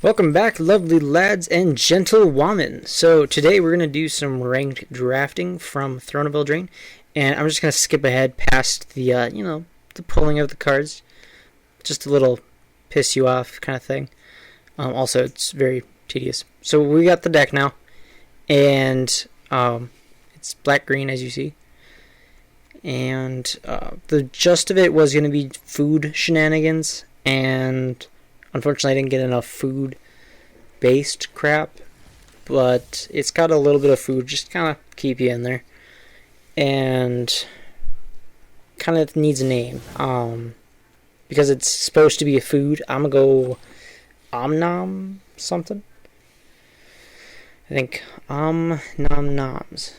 Welcome back, lovely lads and gentle women. So today we're going to do some ranked drafting from Throne of Eldraine, and I'm just going to skip ahead past the, the pulling of the cards. Just a little piss you off kind of thing. Also, it's very tedious. So we got the deck now, and it's black-green as you see. And the gist of it was going to be food shenanigans, and unfortunately, I didn't get enough food-based crap, but it's got a little bit of food, just kind of keep you in there. And kind of needs a name. Because it's supposed to be a food, I'm going to go Nom something. I think Nom Noms.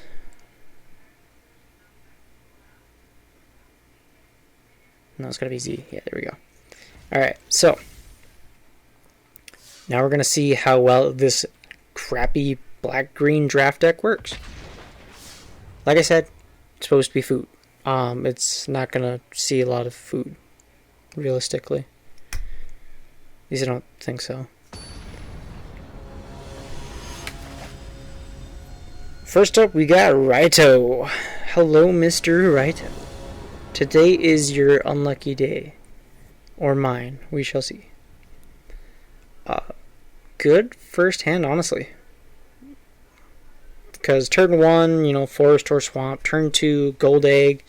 No, it's got to be Z. Yeah, there we go. Alright, so now we're going to see how well this crappy black-green draft deck works. Like I said, it's supposed to be food. It's not going to see a lot of food, realistically. At least I don't think so. First up, we got Raito. Hello, Mr. Raito. Today is your unlucky day. Or mine. We shall see. Good first hand, honestly. Because turn 1, forest or swamp. Turn 2, gold egg.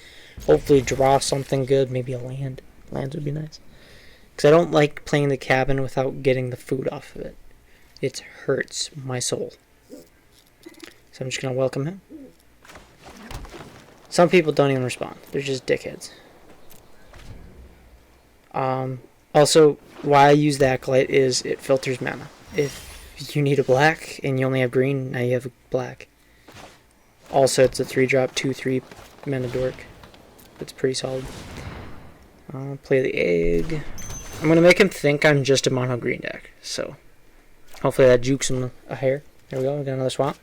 Hopefully draw something good. Maybe a land. Lands would be nice. Because I don't like playing the cabin without getting the food off of it. It hurts my soul. So I'm just going to welcome him. Some people don't even respond. They're just dickheads. Also, why I use the Acolyte is it filters mana. If you need a black and you only have green, now you have a black. Also, it's a 3-drop, 2/3 mana dork. It's pretty solid. I'll play the egg. I'm going to make him think I'm just a mono green deck. So, hopefully that jukes him a hair. There we go, we got another swamp.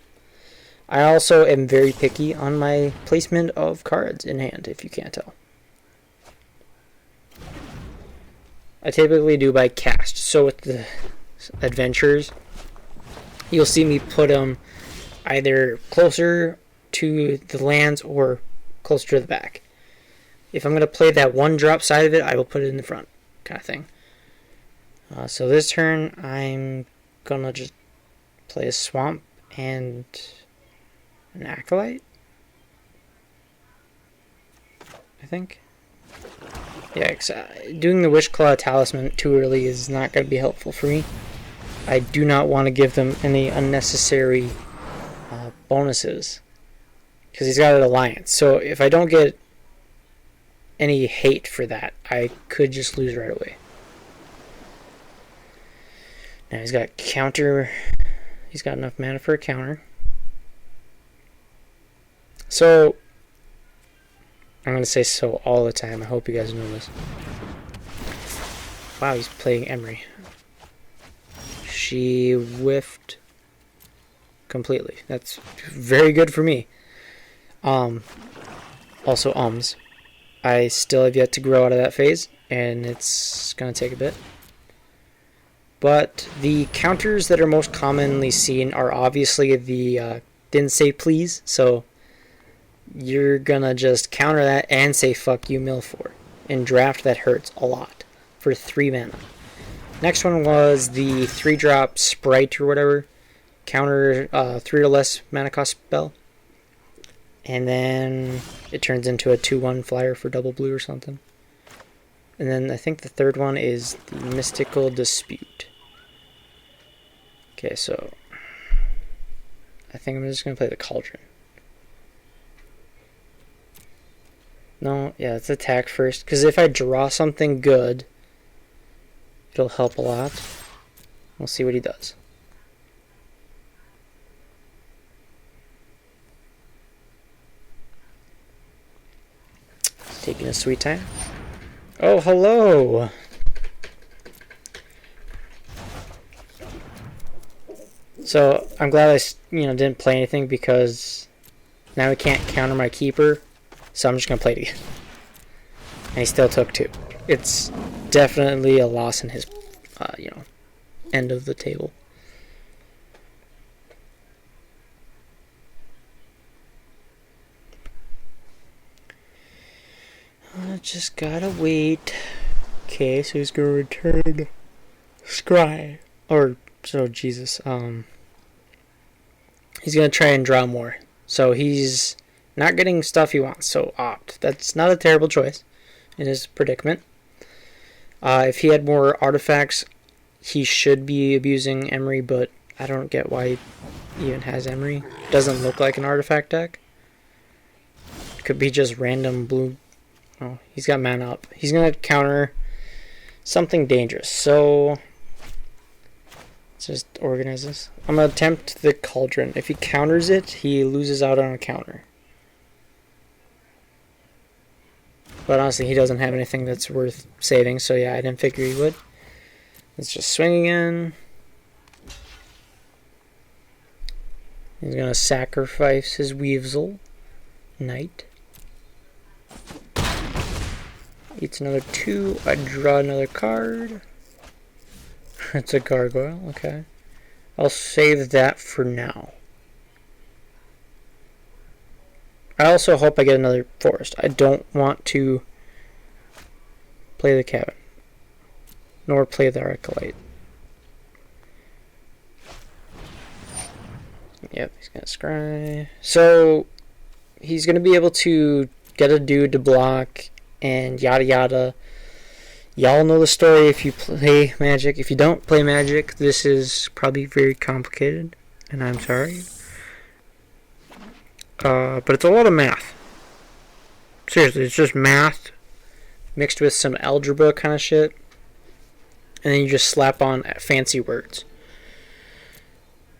I also am very picky on my placement of cards in hand, if you can't tell. I typically do by cast. So with the adventures, you'll see me put them either closer to the lands or closer to the back. If I'm going to play that 1-drop side of it, I will put it in the front, kind of thing. So this turn, I'm going to just play a swamp and an Acolyte, I think. Yeah, doing the Wishclaw Talisman too early is not going to be helpful for me. I do not want to give them any unnecessary bonuses. Because he's got an Alliance. So if I don't get any hate for that, I could just lose right away. Now he's got counter. He's got enough mana for a counter. So I'm going to say so all the time. I hope you guys know this. Wow, he's playing Emery. She whiffed completely. That's very good for me. Also, I still have yet to grow out of that phase, and it's going to take a bit. But the counters that are most commonly seen are obviously the didn't say please, so you're gonna just counter that and say fuck you mill 4. In draft, that hurts a lot for 3 mana. Next one was the 3-drop sprite or whatever. Counter 3 or less mana cost spell. And then it turns into a 2/1 flyer for double blue or something. And then I think the third one is the Mystical Dispute. Okay, so I think I'm just gonna play the Cauldron. No, yeah, let's attack first. Because if I draw something good, it'll help a lot. We'll see what he does. He's taking a sweet time. Oh, hello! So, I'm glad I didn't play anything because now he can't counter my keeper. So I'm just going to play it again. And he still took 2. It's definitely a loss in his, end of the table. I just gotta wait. Okay, so he's gonna return Scry. Or, so Jesus, he's gonna try and draw more. So he's not getting stuff he wants, so opt. That's not a terrible choice in his predicament. If he had more artifacts, he should be abusing Emery, but I don't get why he even has Emery. Doesn't look like an artifact deck. Could be just random blue. Oh, he's got mana up. He's going to counter something dangerous. So, let's just organize this. I'm going to attempt the Cauldron. If he counters it, he loses out on a counter. But honestly, he doesn't have anything that's worth saving, so yeah, I didn't figure he would. Let's just swing again. He's going to sacrifice his Weavesel Knight. Eats another 2. I draw another card. It's a gargoyle, okay. I'll save that for now. I also hope I get another forest. I don't want to play the cabin, nor play the Arclight. Yep, he's gonna scry. So he's gonna be able to get a dude to block and yada yada. Y'all know the story if you play Magic. If you don't play Magic, this is probably very complicated, and I'm sorry. But it's a lot of math. Seriously, it's just math mixed with some algebra kind of shit. And then you just slap on fancy words.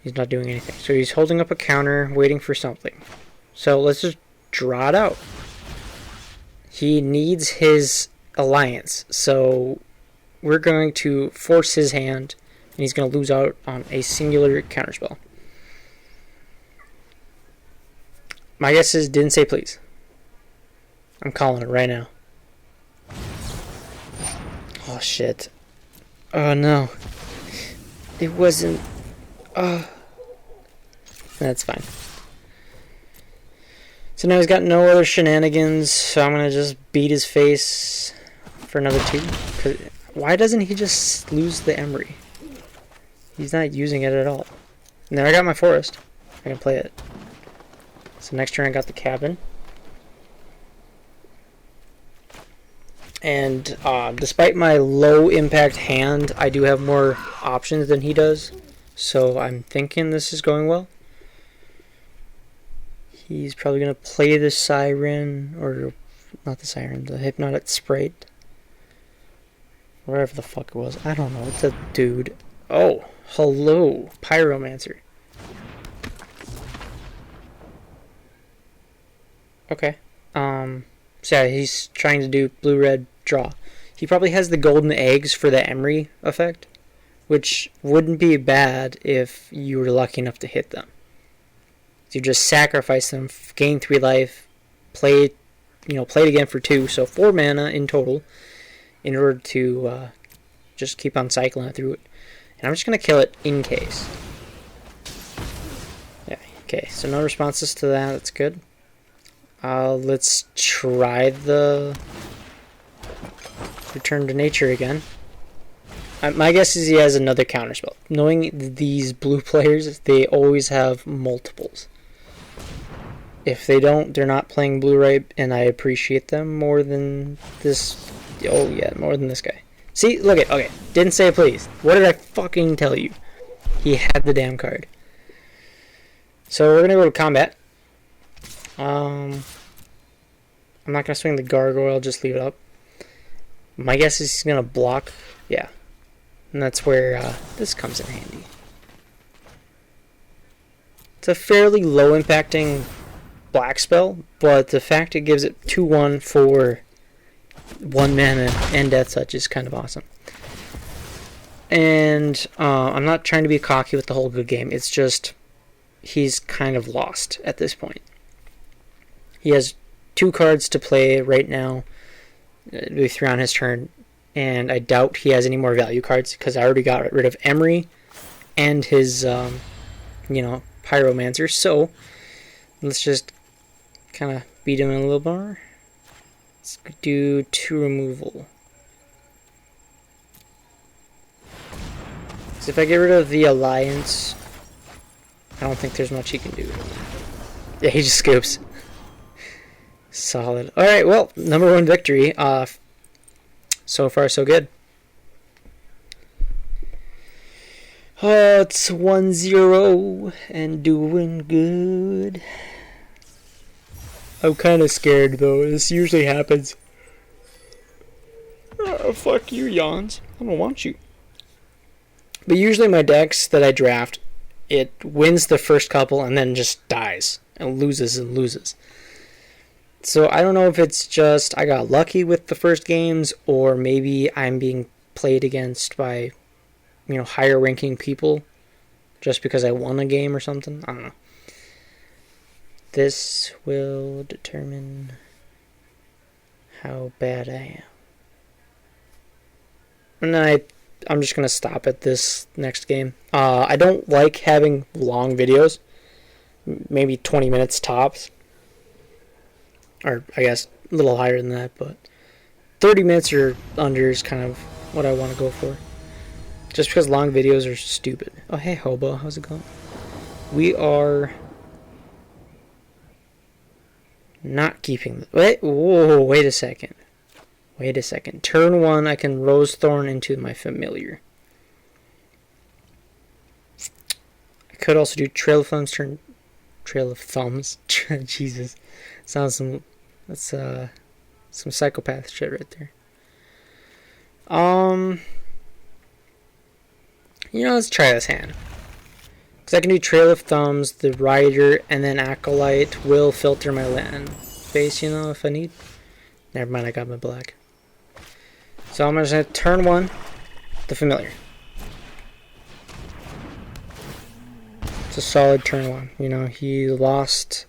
He's not doing anything. So he's holding up a counter, waiting for something. So let's just draw it out. He needs his alliance. So we're going to force his hand, and he's going to lose out on a singular counterspell. My guess is didn't say please. I'm calling it right now. Oh shit. Oh no. It wasn't. That's fine. So now he's got no other shenanigans, so I'm gonna just beat his face for another 2. Why doesn't he just lose the Emery? He's not using it at all. And then I got my forest. I can play it. So next turn I got the cabin. And despite my low impact hand, I do have more options than he does. So I'm thinking this is going well. He's probably going to play the Siren, or not the Siren, the Hypnotic Sprite. Whatever the fuck it was. I don't know. It's a dude. Oh, hello, Pyromancer. Okay. So yeah, he's trying to do blue-red draw. He probably has the golden eggs for the Emery effect, which wouldn't be bad if you were lucky enough to hit them. So you just sacrifice them, gain 3 life, play it again for 2, so 4 mana in total, in order to just keep on cycling it through it. And I'm just gonna kill it in case. Yeah. Okay. So no responses to that. That's good. Let's try the Return to Nature again. My guess is he has another counterspell. Knowing these blue players, they always have multiples. If they don't, they're not playing blue right, and I appreciate them more than this. Oh yeah, more than this guy. See, look at, okay, didn't say please. What did I fucking tell you? He had the damn card. So we're gonna go to combat. I'm not gonna swing the gargoyle, just leave it up. My guess is he's gonna block, yeah. And that's where this comes in handy. It's a fairly low impacting black spell, but the fact it gives it 2/1 for 1 mana and Death Touch is kind of awesome. And I'm not trying to be cocky with the whole good game, it's just he's kind of lost at this point. He has 2 cards to play right now. It'll be 3 on his turn. and I doubt he has any more value cards because I already got rid of Emery and his, Pyromancer. So let's just kind of beat him a little more. Let's do 2 removal. So if I get rid of the Alliance, I don't think there's much he can do. Yeah, he just scoops. Solid. Alright, well, number 1 victory. So far, so good. It's 1-0 and doing good. I'm kind of scared though. This usually happens. Oh, fuck you, Yawns. I don't want you. But usually my decks that I draft, it wins the first couple and then just dies. And loses and loses. So I don't know if it's just I got lucky with the first games, or maybe I'm being played against by, higher ranking people just because I won a game or something. I don't know. This will determine how bad I am. And I'm just going to stop at this next game. I don't like having long videos. Maybe 20 minutes tops. Or I guess a little higher than that, but 30 minutes or under is kind of what I want to go for. Just because long videos are stupid. Oh, hey, Hobo. How's it going? We are not keeping... Wait a second. Wait a second. Turn 1, I can Rose Thorn into my familiar. I could also do Trail of Thumbs, Trail of Thumbs. Jesus. Sounds some... That's some psychopath shit right there. Let's try this hand. Because I can do Trail of Thumbs, the Rider, and then Acolyte will filter my land base, if I need. Never mind, I got my black. So I'm just going to turn 1, the familiar. It's a solid turn 1. He lost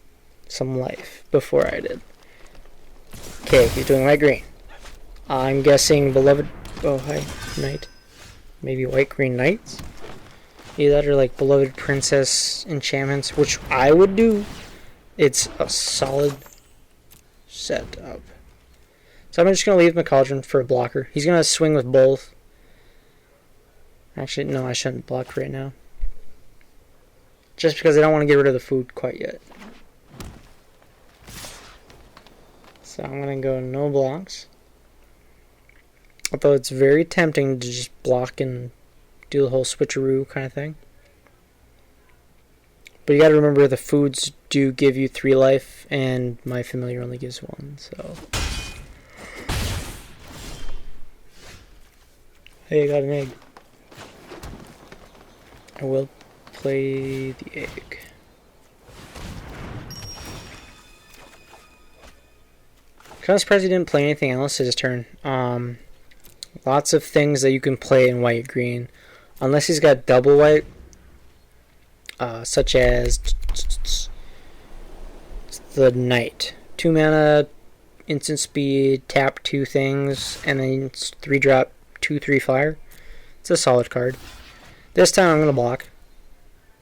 some life before I did. Okay, he's doing white green. I'm guessing beloved. Oh, hi, knight. Maybe white green knights. Either that or like beloved princess enchantments, which I would do. It's a solid setup. So I'm just gonna leave my cauldron for a blocker. He's gonna swing with both. Actually, no, I shouldn't block right now. Just because I don't want to get rid of the food quite yet. So I'm going to go no blocks. Although it's very tempting to just block and do the whole switcheroo kind of thing. But you got to remember the foods do give you 3 life, and my familiar only gives 1, so... Hey, I got an egg. I will play the egg. Kind of surprised he didn't play anything else his turn. Lots of things that you can play in white green, unless he's got double white, such as the knight. 2 mana, instant speed, tap 2 things, and then 3 drop 2/3 flyer. It's a solid card. This time I'm gonna block,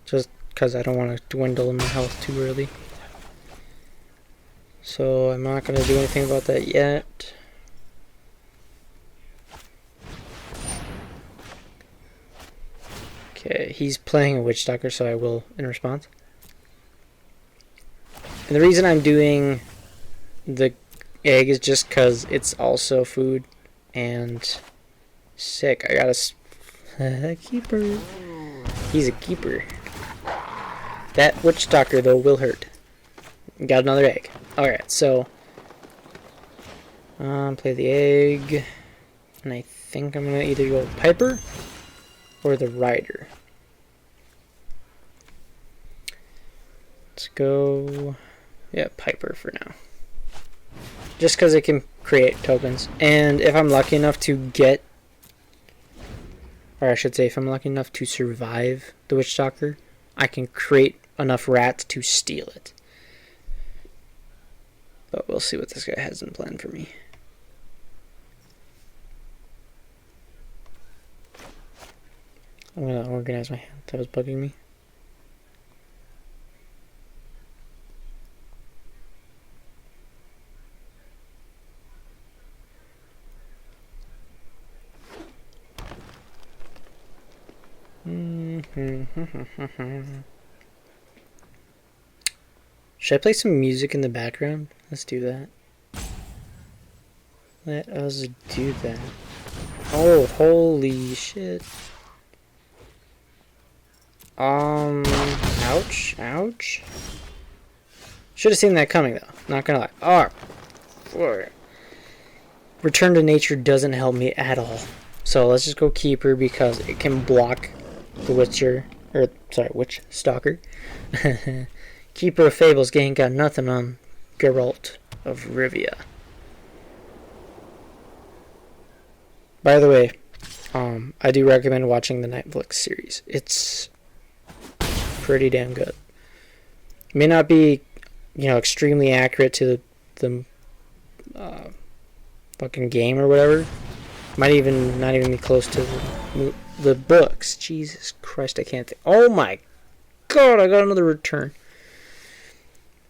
just because I don't want to dwindle my health too early. So I'm not going to do anything about that yet. Okay, he's playing a Witch Doctor, so I will in response. And the reason I'm doing the egg is just because it's also food and sick. I got a keeper. He's a keeper. That Witch Doctor, though, will hurt. Got another egg. Alright, so play the egg, and I think I'm going to either go with Piper or the Rider. Let's go, Piper for now. Just because it can create tokens. And if I'm lucky enough to get, or I should say if I'm lucky enough to survive the Witch Doctor, I can create enough rats to steal it. But we'll see what this guy has in plan for me. I'm gonna organize my hand. That was bugging me. Should I play some music in the background? Let's do that. Let us do that. Oh, holy shit. Ouch, ouch. Should have seen that coming, though. Not gonna lie. Oh, Return to Nature doesn't help me at all. So let's just go Keeper because it can block the Witcher, or sorry, Witch Stalker. Keeper of Fables ain't got nothing on Geralt of Rivia. By the way, I do recommend watching the Netflix series. It's pretty damn good. It may not be, extremely accurate to the fucking game or whatever. Might even not even be close to the books. Jesus Christ, I can't think. Oh my God, I got another return.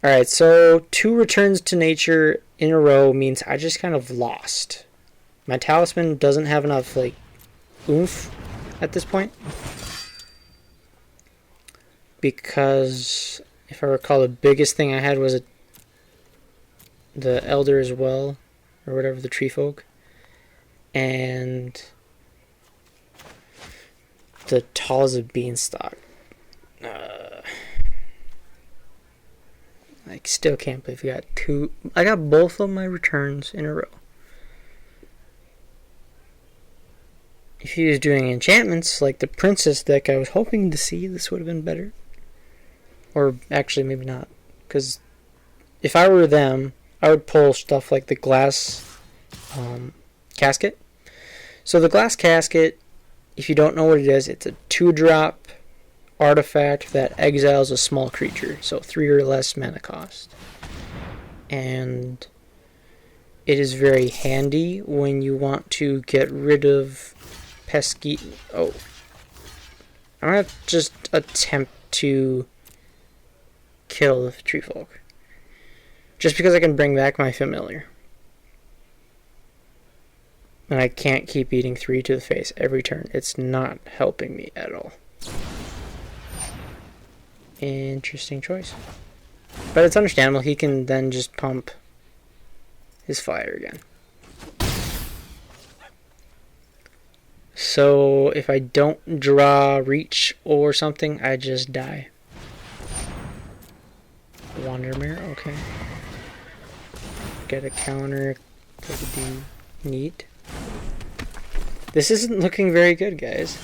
Alright, so 2 returns to nature in a row means I just kind of lost. My talisman doesn't have enough, oomph at this point. Because, if I recall, the biggest thing I had was the Elder as well, or whatever, the Tree Folk. And the Tall as a Beanstalk. I still can't believe we got 2. I got both of my returns in a row. If he was doing enchantments like the Princess deck I was hoping to see, this would have been better. Or actually, maybe not. Because if I were them, I would pull stuff like the Glass Casket. So the Glass Casket, if you don't know what it is, it's a 2-drop artifact that exiles a small creature, so 3 or less mana cost. And it is very handy when you want to get rid of pesky... Oh. I'm going to just attempt to kill the Tree Folk. Just because I can bring back my familiar. And I can't keep eating 3 to the face every turn. It's not helping me at all. Interesting choice. But it's understandable. He can then just pump his fire again. So if I don't draw reach or something, I just die. Wandermere, okay. Get a counter. That would be neat. This isn't looking very good, guys.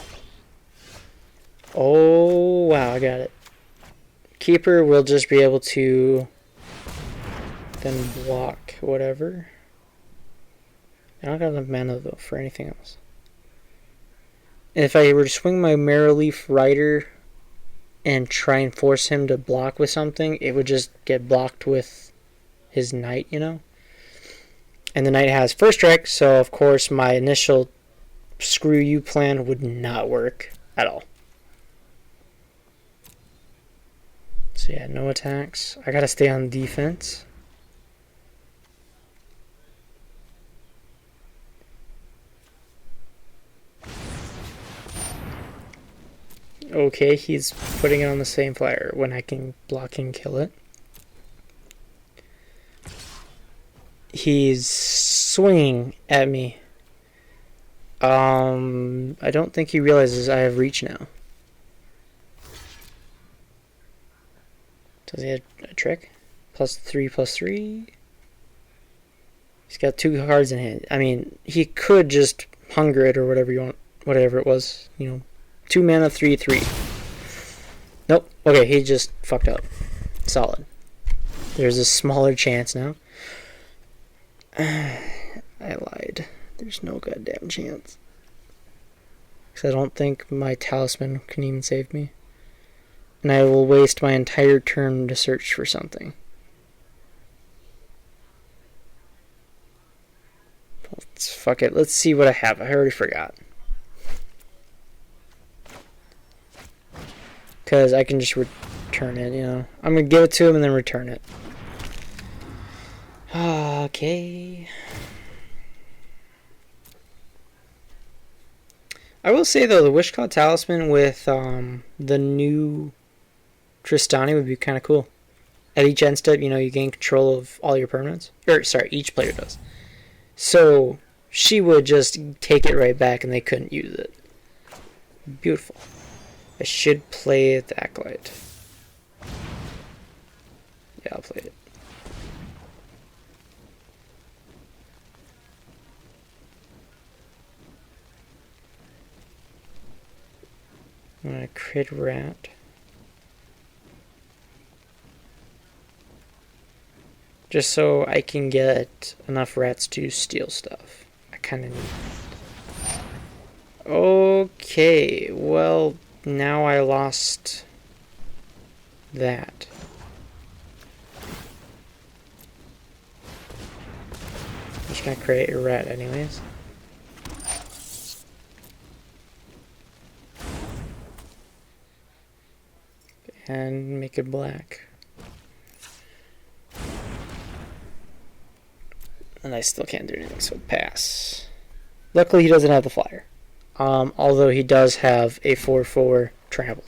Oh, wow, I got it. Keeper will just be able to then block whatever. I don't got enough mana though for anything else. And if I were to swing my Merrowleaf Rider and try and force him to block with something, it would just get blocked with his Knight, And the Knight has first strike, so of course my initial screw you plan would not work at all. So yeah, no attacks. I gotta stay on defense. Okay, he's putting it on the same flyer when I can block and kill it. He's swinging at me. I don't think he realizes I have reach now. Does he have a trick? +3/+3. He's got 2 cards in hand. I mean, he could just hunger it or whatever you want, whatever it was. 2 mana, 3/3. Nope. Okay, he just fucked up. Solid. There's a smaller chance now. I lied. There's no goddamn chance. Because I don't think my talisman can even save me. And I will waste my entire turn to search for something. Fuck it. Let's see what I have. I already forgot. Because I can just return it, you know. I'm going to give it to him and then return it. Okay. I will say, though, the Wishclaw Talisman with the new Tristani would be kind of cool. At each end step, you know, you gain control of all your permanents. Or, sorry, each player does. So, she would just take it right back and they couldn't use it. Beautiful. I should play the Acolyte. Yeah, I'll play it. I'm gonna crit rat. Just so I can get enough rats to steal stuff. I kinda need that. Okay, well, now I lost that. I'm just gonna create a rat anyways. And make it black. And I still can't do anything, so pass. Luckily he doesn't have the flyer. Although he does have a 4/4 trample.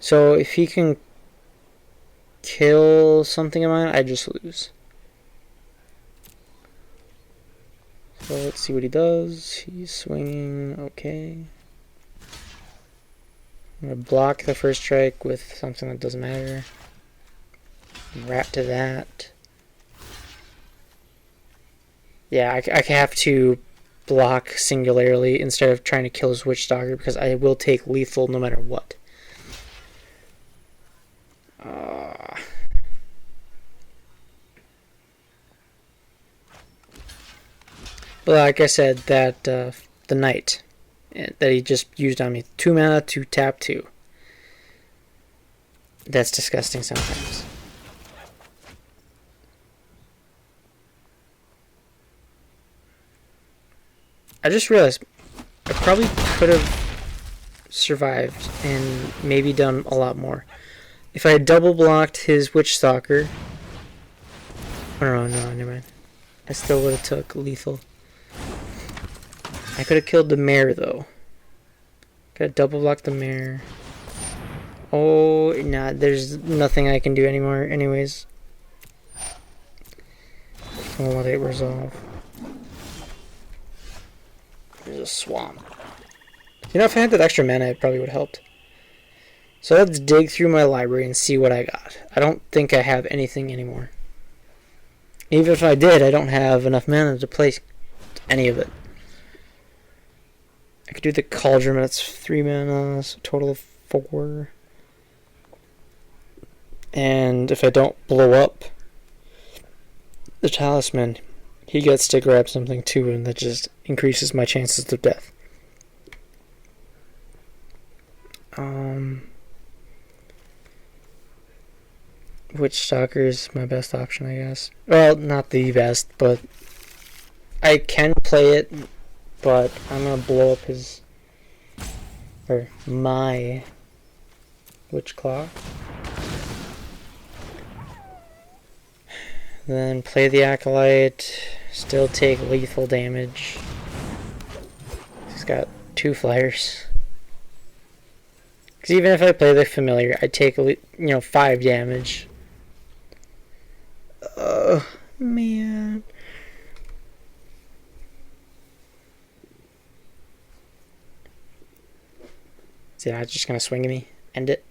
So if he can kill something of mine, I just lose. So let's see what he does. He's swinging, okay. I'm going to block the first strike with something that doesn't matter. Rat to that. Yeah, I have to block singularly instead of trying to kill his Witch Stalker because I will take lethal no matter what. But like I said, that the Knight that he just used on me, 2 mana to tap 2. That's disgusting sometimes. I just realized I probably could have survived and maybe done a lot more. If I had double blocked his Witch Stalker. Oh no, never mind. I still would have took lethal. I could have killed the mare though. Gotta double block the mare. Oh, nah, there's nothing I can do anymore anyways. I'll let it resolve. There's a swamp. You know, if I had that extra mana, it probably would have helped. So let's dig through my library and see what I got. I don't think I have anything anymore. Even if I did, I don't have enough mana to play any of it. I could do the Cauldron, that's 3 mana, so total of 4. And if I don't blow up the Talisman, he gets to grab something too, and that just increases my chances of death. Witch Stalker is my best option, I guess. Well, not the best, but I can play it, but I'm gonna blow up his, or my Witch Claw. Then play the Acolyte, still take lethal damage. He's got 2 flyers. Because even if I play the Familiar, I take 5 damage. Oh man. Is it just gonna swing at me? End it.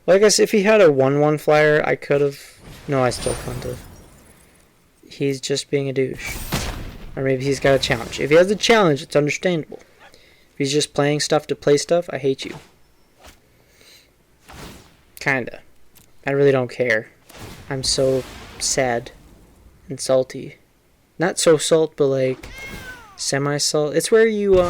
Well, I guess if he had a 1/1 flyer, I could have. No, I still couldn't have. He's just being a douche. Or maybe he's got a challenge. If he has a challenge, it's understandable. If he's just playing stuff to play stuff, I hate you. Kinda. I really don't care. I'm so sad and salty. Not so salt, but like semi-salt. It's where you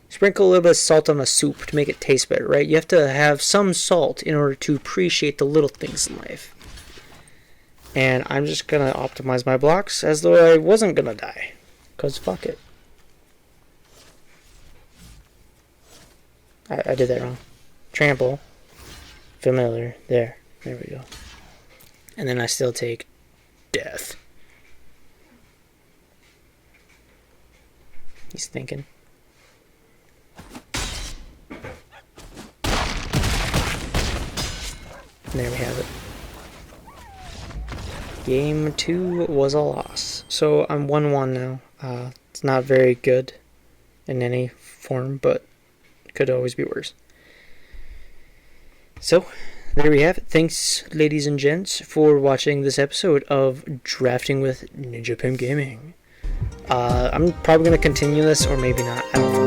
sprinkle a little bit of salt on a soup to make it taste better, right? You have to have some salt in order to appreciate the little things in life. And I'm just gonna optimize my blocks as though I wasn't gonna die. Because fuck it. I did that wrong. Trample. Familiar. There we go. And then I still take death. He's thinking. And there we have it. Game 2 was a loss. So I'm 1-1 now. It's not very good in any form, but it could always be worse. So, there we have it. Thanks, ladies and gents, for watching this episode of Drafting with Ninja Pimp Gaming. I'm probably going to continue this, or maybe not. I don't know.